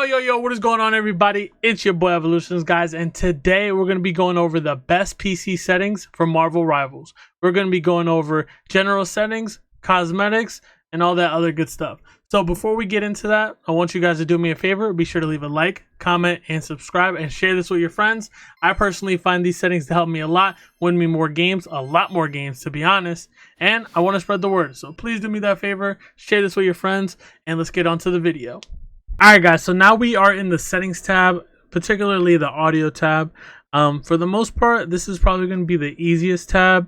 Yo, what is going on, everybody? It's your boy Evolutions, guys, and today we're going to be going over the best PC settings for Marvel Rivals. We're going to be going over general settings, cosmetics, and all that other good stuff. So before we get into that, I want you guys to do me a favor. Be sure to leave a like, comment, and subscribe, and share this with your friends. I personally find these settings to help me a lot, win me more games, a lot more games, to be honest, and I want to spread the word. So please do me that favor, share this with your friends, and let's get on to the video. Alright guys, so now we are in the settings tab, particularly the audio tab. For the most part, this is probably going to be the easiest tab,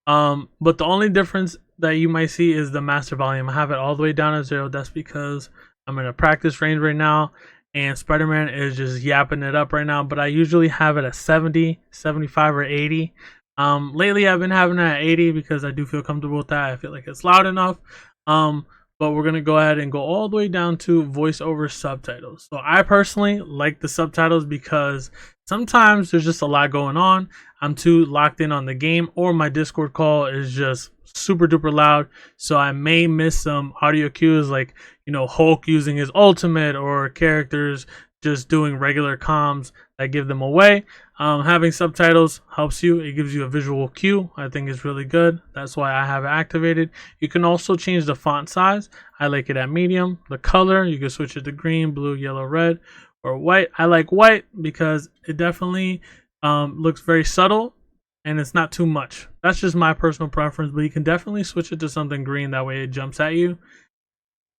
but the only difference that you might see is the master volume. I have it all the way down at 0. That's because I'm in a practice range right now, and Spider-Man is just yapping it up right now, but I usually have it at 70, 75, or 80. Lately I've been having it at 80 because I do feel comfortable with that. I feel like it's loud enough. But we're going to go ahead and go all the way down to voiceover subtitles. So I personally like the subtitles because sometimes there's just a lot going on. I'm too locked in on the game, or my Discord call is just super duper loud. So I may miss some audio cues, like, you know, Hulk using his ultimate, or characters just doing regular comms that give them away. Having subtitles helps you. It gives you a visual cue. I think it's really good. That's why I have it activated. You can also change the font size. I like it at medium. The color, you can switch it to green, blue, yellow, red, or white. I like white because it definitely looks very subtle and it's not too much. That's just my personal preference, but you can definitely switch it to something green. That way it jumps at you.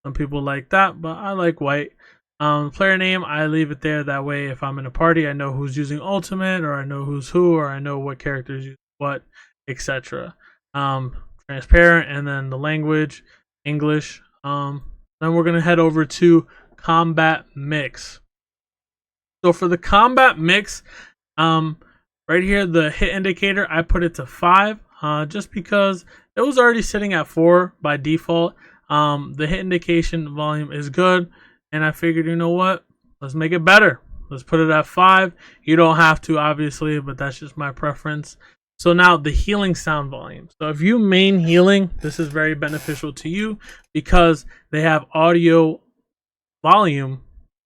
Some people like that, but I like white. Player name, I leave it there. That way, if I'm in a party, I know who's using ultimate, or I know who's who, or I know what characters use what, etc. Transparent, and then the language, English. Then we're gonna head over to combat mix. So for the combat mix, right here, the hit indicator, I put it to 5, just because it was already sitting at 4 by default. The hit indication volume is good. And I figured, you know what? Let's make it better. Let's put it at 5. You don't have to, obviously, but that's just my preference. So now the healing sound volume. So if you main healing, this is very beneficial to you because they have audio volume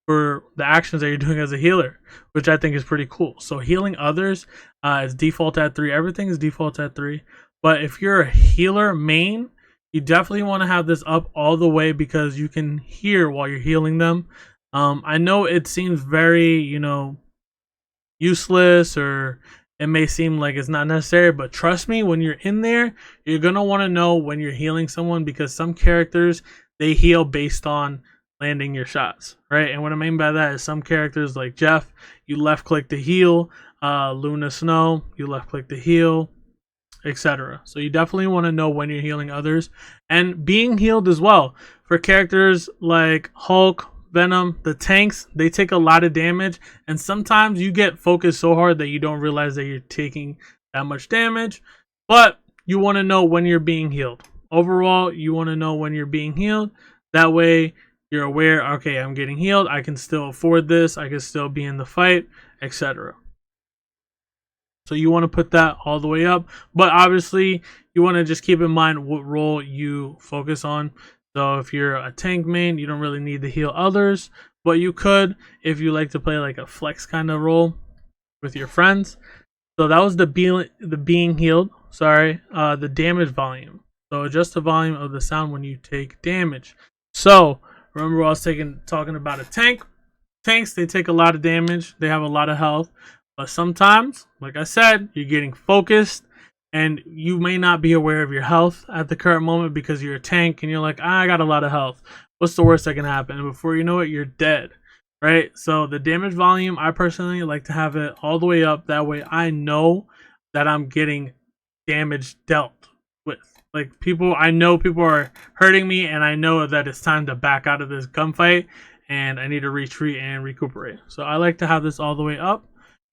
for the actions that you're doing as a healer, which I think is pretty cool. So healing others is default at 3. Everything is default at 3. But if you're a healer main, you definitely want to have this up all the way because you can hear while you're healing them. I know it seems very, you know, useless, or it may seem like it's not necessary, but trust me, when you're in there, you're going to want to know when you're healing someone, because some characters, they heal based on landing your shots, right? And what I mean by that is some characters like Jeff, you left click to heal. Luna Snow, you left click to heal, etc. So you definitely want to know when you're healing others and being healed as well. For characters like Hulk, Venom, the tanks, they take a lot of damage, and sometimes you get focused so hard that you don't realize that you're taking that much damage. But you want to know when you're being healed. Overall, you want to know when you're being healed. That way you're aware, okay, I'm getting healed, I can still afford this, I can still be in the fight, etc. So you want to put that all the way up, but obviously you want to just keep in mind what role you focus on. So if you're a tank main, you don't really need to heal others, but you could if you like to play like a flex kind of role with your friends. So that was the being healed. Sorry, the damage volume. So adjust the volume of the sound when you take damage. So remember, I was talking about a tank. Tanks, they take a lot of damage. They have a lot of health. But sometimes, like I said, you're getting focused and you may not be aware of your health at the current moment because you're a tank and you're like, I got a lot of health. What's the worst that can happen? And before you know it, you're dead, right? So the damage volume, I personally like to have it all the way up. That way I know that I'm getting damage dealt with. Like I know people are hurting me, and I know that it's time to back out of this gunfight and I need to retreat and recuperate. So I like to have this all the way up.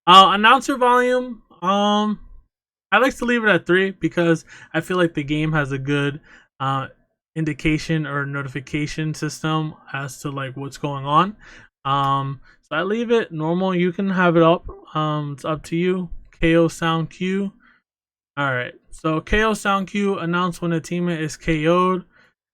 Announcer volume, I like to leave it at 3 because I feel like the game has a good indication or notification system as to like what's going on. So I leave it normal. You can have it up. It's up to you. KO sound cue. All right. So KO sound cue, announce when a teammate is KO'd.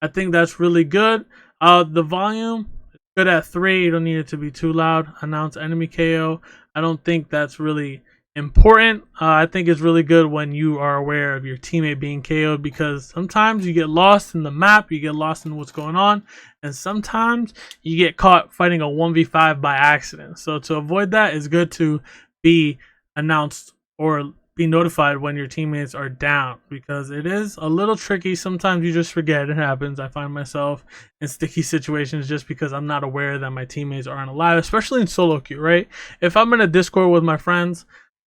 I think that's really good. The volume Good at 3. You don't need it to be too loud. Announce enemy KO. I don't think that's really important. I think it's really good when you are aware of your teammate being KO'd, because sometimes you get lost in the map, you get lost in what's going on, and sometimes you get caught fighting a 1v5 by accident. So to avoid that, it's good to be announced or be notified when your teammates are down, because it is a little tricky. Sometimes you just forget. It happens. I find myself in sticky situations just because I'm not aware that my teammates aren't alive, especially in solo queue, right? If I'm in a Discord with my friends,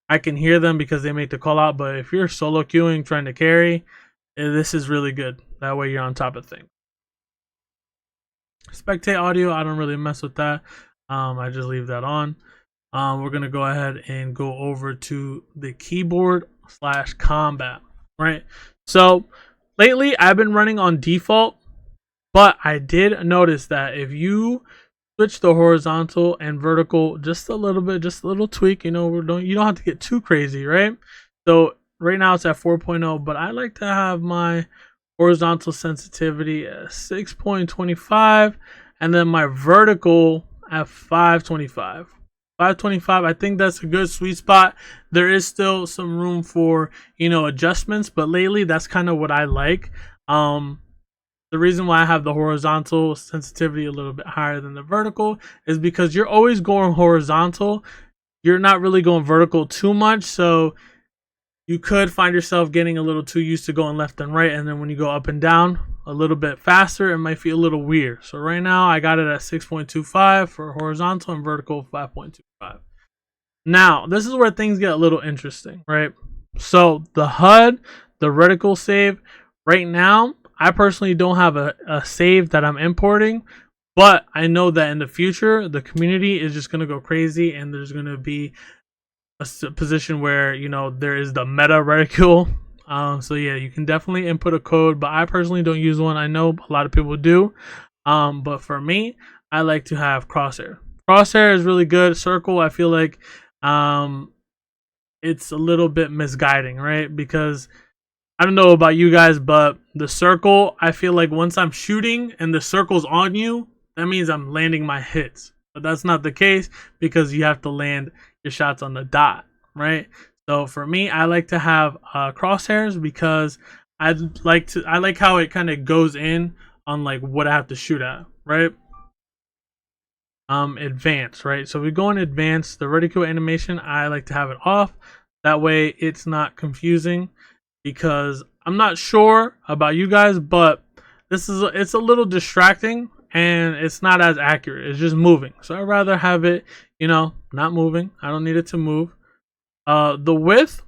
I can hear them because they make the call out. But if you're solo queuing trying to carry, this is really good. That way you're on top of things. Spectate audio, I don't really mess with that. I just leave that on. We're going to go ahead and go over to the keyboard / combat, right? So lately I've been running on default, but I did notice that if you switch the horizontal and vertical just a little bit, just a little tweak, you don't have to get too crazy, right? So right now it's at 4.0, but I like to have my horizontal sensitivity at 6.25 and then my vertical at 525. 525, I think that's a good sweet spot. There is still some room for, adjustments, but lately that's kind of what I like. The reason why I have the horizontal sensitivity a little bit higher than the vertical is because you're always going horizontal. You're not really going vertical too much, so you could find yourself getting a little too used to going left and right, and then when you go up and down a little bit faster, it might feel a little weird. So right now I got it at 6.25 for horizontal and vertical 5.25. Now this is where things get a little interesting, right? So the HUD, the reticle save, right now I personally don't have a save that I'm importing, but I know that in the future the community is just going to go crazy and there's going to be a position where there is the meta reticule. So yeah, you can definitely input a code, but I personally don't use one. I know a lot of people do, but for me, I like to have crosshair. Crosshair is really good. Circle, I feel like it's a little bit misguiding, right? Because I don't know about you guys, but the circle, I feel like once I'm shooting and the circle's on you, that means I'm landing my hits. But that's not the case, because you have to land your shots on the dot, right? So for me, I like to have crosshairs because I like how it kind of goes in on like what I have to shoot at, right? Advanced, right? So we go in advanced, the reticule animation, I like to have it off. That way it's not confusing, because I'm not sure about you guys, but it's a little distracting and it's not as accurate. It's just moving. So I'd rather have it, not moving. I don't need it to move. The width,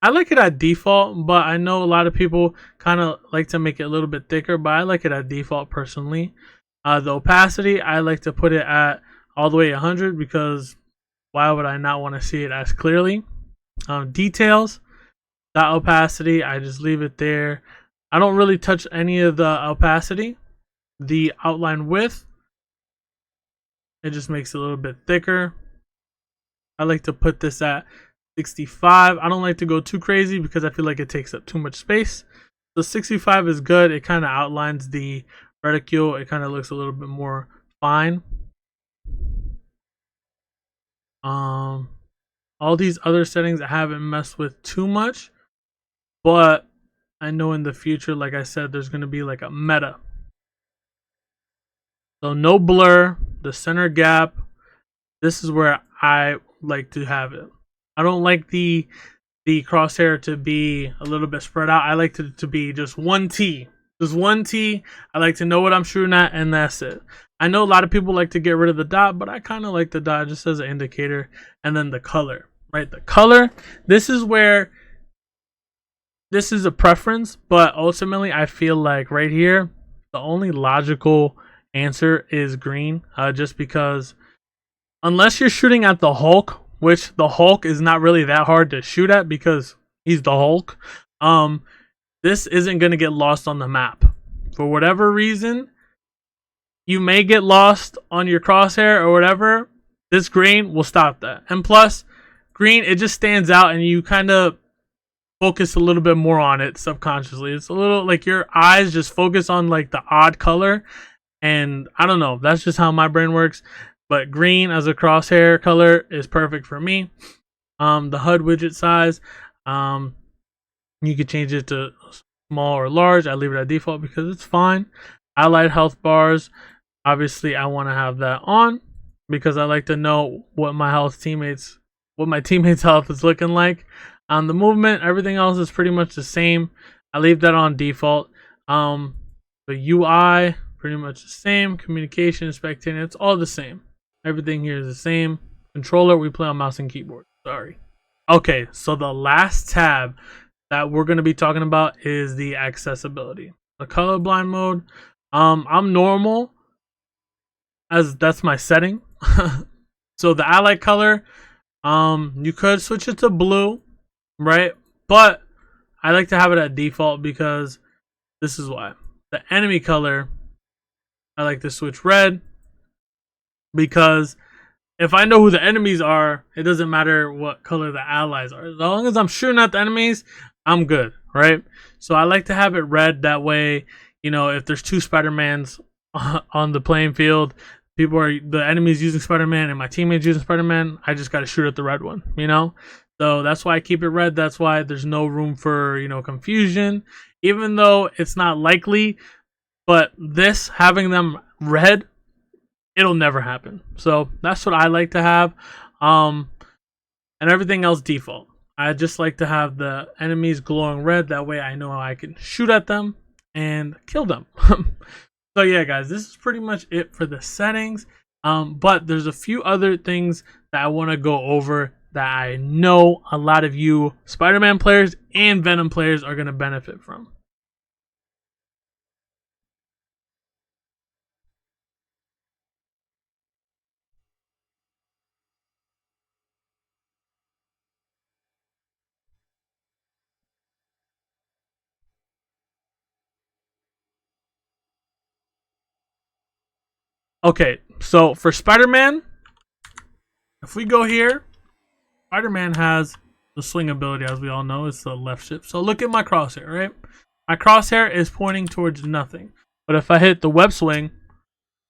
I like it at default, but I know a lot of people kind of like to make it a little bit thicker, but I like it at default personally. The opacity, I like to put it at all the way 100, because why would I not want to see it as clearly? Details, that opacity, I just leave it there. I don't really touch any of the opacity. The outline width, it just makes it a little bit thicker. I like to put this at 65. I don't like to go too crazy because I feel like it takes up too much space. So 65 is good. It kind of outlines the reticule. It kind of looks a little bit more fine. All these other settings I haven't messed with too much, but I know in the future, like I said, there's going to be like a meta. So no blur, the center gap. This is where I like to have it. I don't like the crosshair to be a little bit spread out. I like it to be just one T. Just one T. I like to know what I'm shooting at, and that's it. I know a lot of people like to get rid of the dot, but I kind of like the dot just as an indicator. And then the color, right? The color, this is where, this is a preference, but ultimately I feel like right here, the only logical answer is green, just because unless you're shooting at the Hulk, which the Hulk is not really that hard to shoot at because he's the Hulk, this isn't going to get lost on the map. For whatever reason, you may get lost on your crosshair or whatever. This green will stop that. And plus, green, it just stands out and you kind of focus a little bit more on it subconsciously. It's a little like your eyes just focus on like the odd color, And I don't know, that's just how my brain works. But green as a crosshair color is perfect for me. The HUD widget size, you could change it to small or large. I leave it at default because it's fine. Allied health bars, obviously I want to have that on because I like to know what my teammates' health is looking like. On the movement, everything else is pretty much the same. I leave that on default. The UI, pretty much the same. Communication, spectating, it's all the same. Everything here is the same. Controller, we play on mouse and keyboard. Sorry. Okay, so the last tab that we're going to be talking about is the accessibility. The colorblind mode, I'm normal, as that's my setting. So the ally color, you could switch it to blue, right? But I like to have it at default because this is why. The enemy color, I like to switch red because if I know who the enemies are, it doesn't matter what color the allies are. As long as I'm shooting at the enemies, I'm good, right? So I like to have it red. That way, if there's two Spider-Mans on the playing field, the enemies using Spider-Man and my teammates using Spider-Man, I just got to shoot at the red one, So that's why I keep it red. That's why there's no room for, confusion, even though it's not likely. But this, having them red, it'll never happen. So that's what I like to have. And everything else default. I just like to have the enemies glowing red. That way I know I can shoot at them and kill them. So yeah, guys, this is pretty much it for the settings. But there's a few other things that I want to go over that I know a lot of you Spider-Man players and Venom players are going to benefit from. Okay, so for Spider-Man, if we go here, Spider-Man has the swing ability, as we all know. It's the left shift. So look at my crosshair, right? My crosshair is pointing towards nothing. But if I hit the web swing,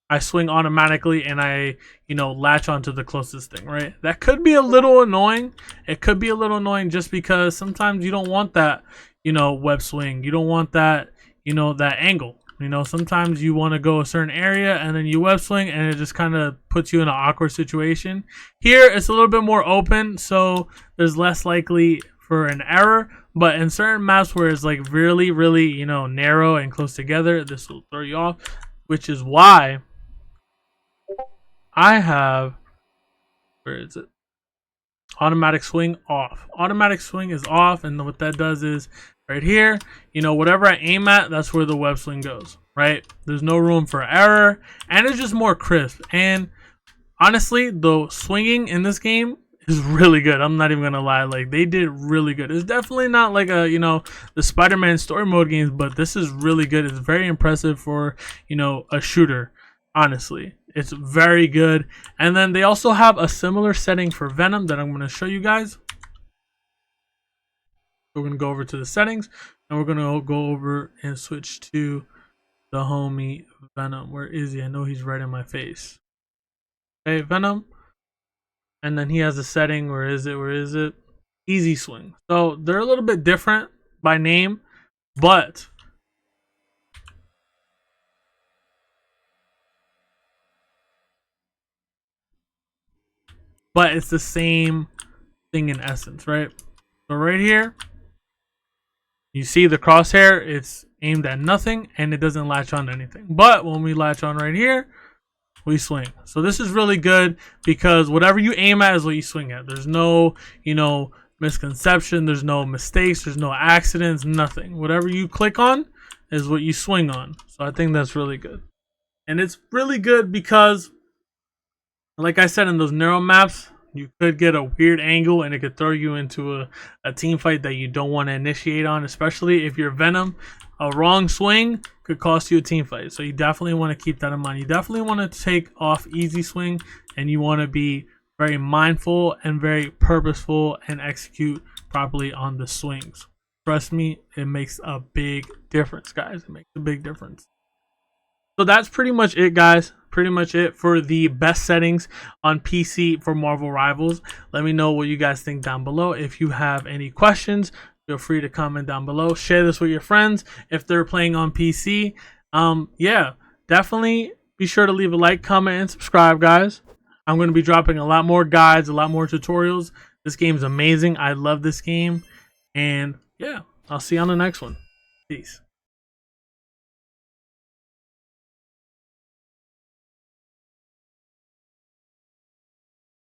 I swing automatically and I, latch onto the closest thing, right? That could be a little annoying. It could be a little annoying just because sometimes you don't want that, web swing. You don't want that, that angle. Sometimes you want to go a certain area and then you web swing and it just kind of puts you in an awkward situation. Here, it's a little bit more open, so there's less likely for an error. But in certain maps where it's like really, really, narrow and close together, this will throw you off, which is why I have, where is it? Automatic swing off. Automatic swing is off, and what that does is right here, whatever I aim at, that's where the web swing goes, right? There's no room for error, and it's just more crisp. And honestly, the swinging in this game is really good. I'm not even gonna lie, like they did really good. It's definitely not like a the Spider-Man story mode games, but this is really good. It's very impressive for a shooter. Honestly, it's very good. And then they also have a similar setting for Venom that I'm going to show you guys. We're going to go over to the settings and we're going to go over and switch to the homie Venom. Where is he? I know he's right in my face. Okay, Venom. And then he has a setting. Where is it? Easy swing. So they're a little bit different by name, but it's the same thing in essence, right? So right here, you see the crosshair, it's aimed at nothing and it doesn't latch on to anything. But when we latch on right here, we swing. So this is really good because whatever you aim at is what you swing at. There's no, misconception, there's no mistakes, there's no accidents, nothing. Whatever you click on is what you swing on. So I think that's really good. And it's really good because, like I said, in those narrow maps, you could get a weird angle and it could throw you into a team fight that you don't want to initiate on, especially if you're Venom. A wrong swing could cost you a team fight. So you definitely want to keep that in mind. You definitely want to take off easy swing and you want to be very mindful and very purposeful and execute properly on the swings. Trust me, it makes a big difference, guys. It makes a big difference. So that's pretty much it, guys. Pretty much it for the best settings on PC for Marvel Rivals. Let me know what you guys think down below. If you have any questions, feel free to comment down below. Share this with your friends if they're playing on PC. Yeah, definitely be sure to leave a like, comment, and subscribe, guys. I'm going to be dropping a lot more guides, a lot more tutorials. This game's amazing. I love this game. And yeah, I'll see you on the next one. Peace.